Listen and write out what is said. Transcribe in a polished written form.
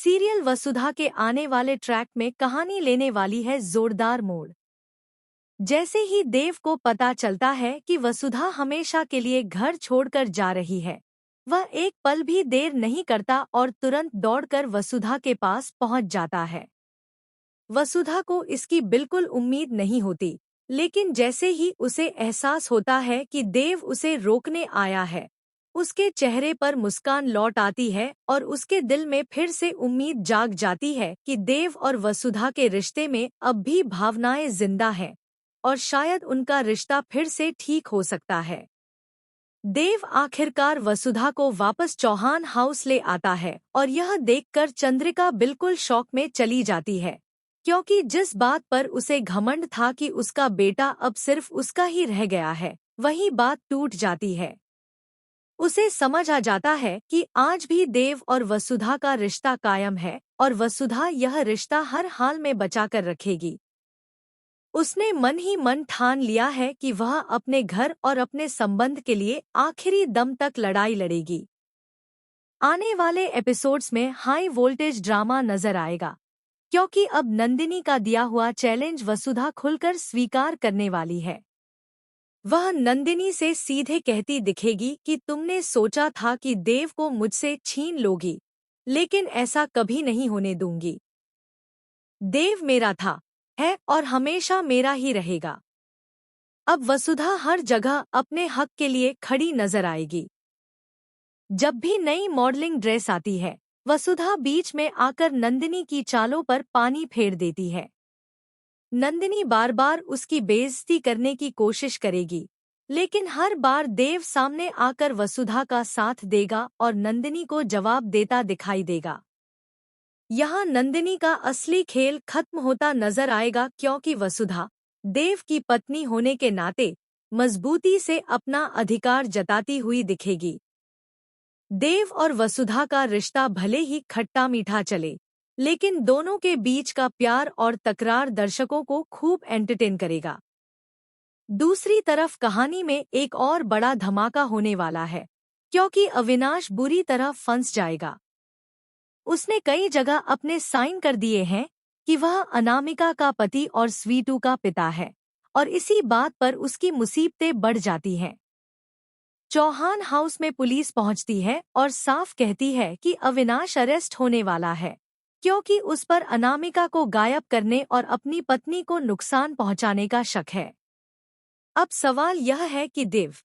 Serial वसुधा के आने वाले ट्रैक में कहानी लेने वाली है जोरदार मोड़। जैसे ही देव को पता चलता है कि वसुधा हमेशा के लिए घर छोड़कर जा रही है, वह एक पल भी देर नहीं करता और तुरंत दौड़कर वसुधा के पास पहुंच जाता है। वसुधा को इसकी बिल्कुल उम्मीद नहीं होती, लेकिन जैसे ही उसे एहसास होता है कि देव उसे रोकने आया है, उसके चेहरे पर मुस्कान लौट आती है और उसके दिल में फिर से उम्मीद जाग जाती है कि देव और वसुधा के रिश्ते में अब भी भावनाएं जिंदा हैं और शायद उनका रिश्ता फिर से ठीक हो सकता है। देव आखिरकार वसुधा को वापस चौहान हाउस ले आता है और यह देखकर चंद्रिका बिल्कुल शॉक में चली जाती है, क्योंकि जिस बात पर उसे घमंड था कि उसका बेटा अब सिर्फ उसका ही रह गया है, वही बात टूट जाती है। उसे समझ आ जाता है कि आज भी देव और वसुधा का रिश्ता कायम है और वसुधा यह रिश्ता हर हाल में बचाकर रखेगी। उसने मन ही मन ठान लिया है कि वह अपने घर और अपने संबंध के लिए आखिरी दम तक लड़ाई लड़ेगी। आने वाले एपिसोड्स में हाई वोल्टेज ड्रामा नजर आएगा, क्योंकि अब नंदिनी का दिया हुआ चैलेंज वसुधा खुलकर स्वीकार करने वाली है। वह नंदिनी से सीधे कहती दिखेगी कि तुमने सोचा था कि देव को मुझसे छीन लोगी, लेकिन ऐसा कभी नहीं होने दूंगी। देव मेरा था, है और हमेशा मेरा ही रहेगा। अब वसुधा हर जगह अपने हक के लिए खड़ी नजर आएगी। जब भी नई मॉडलिंग ड्रेस आती है, वसुधा बीच में आकर नंदिनी की चालों पर पानी फेर देती है। नंदिनी बार बार उसकी बेइज्जती करने की कोशिश करेगी, लेकिन हर बार देव सामने आकर वसुधा का साथ देगा और नंदिनी को जवाब देता दिखाई देगा। यहाँ नंदिनी का असली खेल खत्म होता नजर आएगा, क्योंकि वसुधा देव की पत्नी होने के नाते मजबूती से अपना अधिकार जताती हुई दिखेगी। देव और वसुधा का रिश्ता भले ही खट्टा मीठा चले, लेकिन दोनों के बीच का प्यार और तकरार दर्शकों को खूब एंटरटेन करेगा। दूसरी तरफ कहानी में एक और बड़ा धमाका होने वाला है, क्योंकि अविनाश बुरी तरह फंस जाएगा। उसने कई जगह अपने साइन कर दिए हैं कि वह अनामिका का पति और स्वीटू का पिता है, और इसी बात पर उसकी मुसीबतें बढ़ जाती हैं। चौहान हाउस में पुलिस पहुंचती है और साफ कहती है कि अविनाश अरेस्ट होने वाला है, क्योंकि उस पर अनामिका को गायब करने और अपनी पत्नी को नुकसान पहुंचाने का शक है। अब सवाल यह है कि देव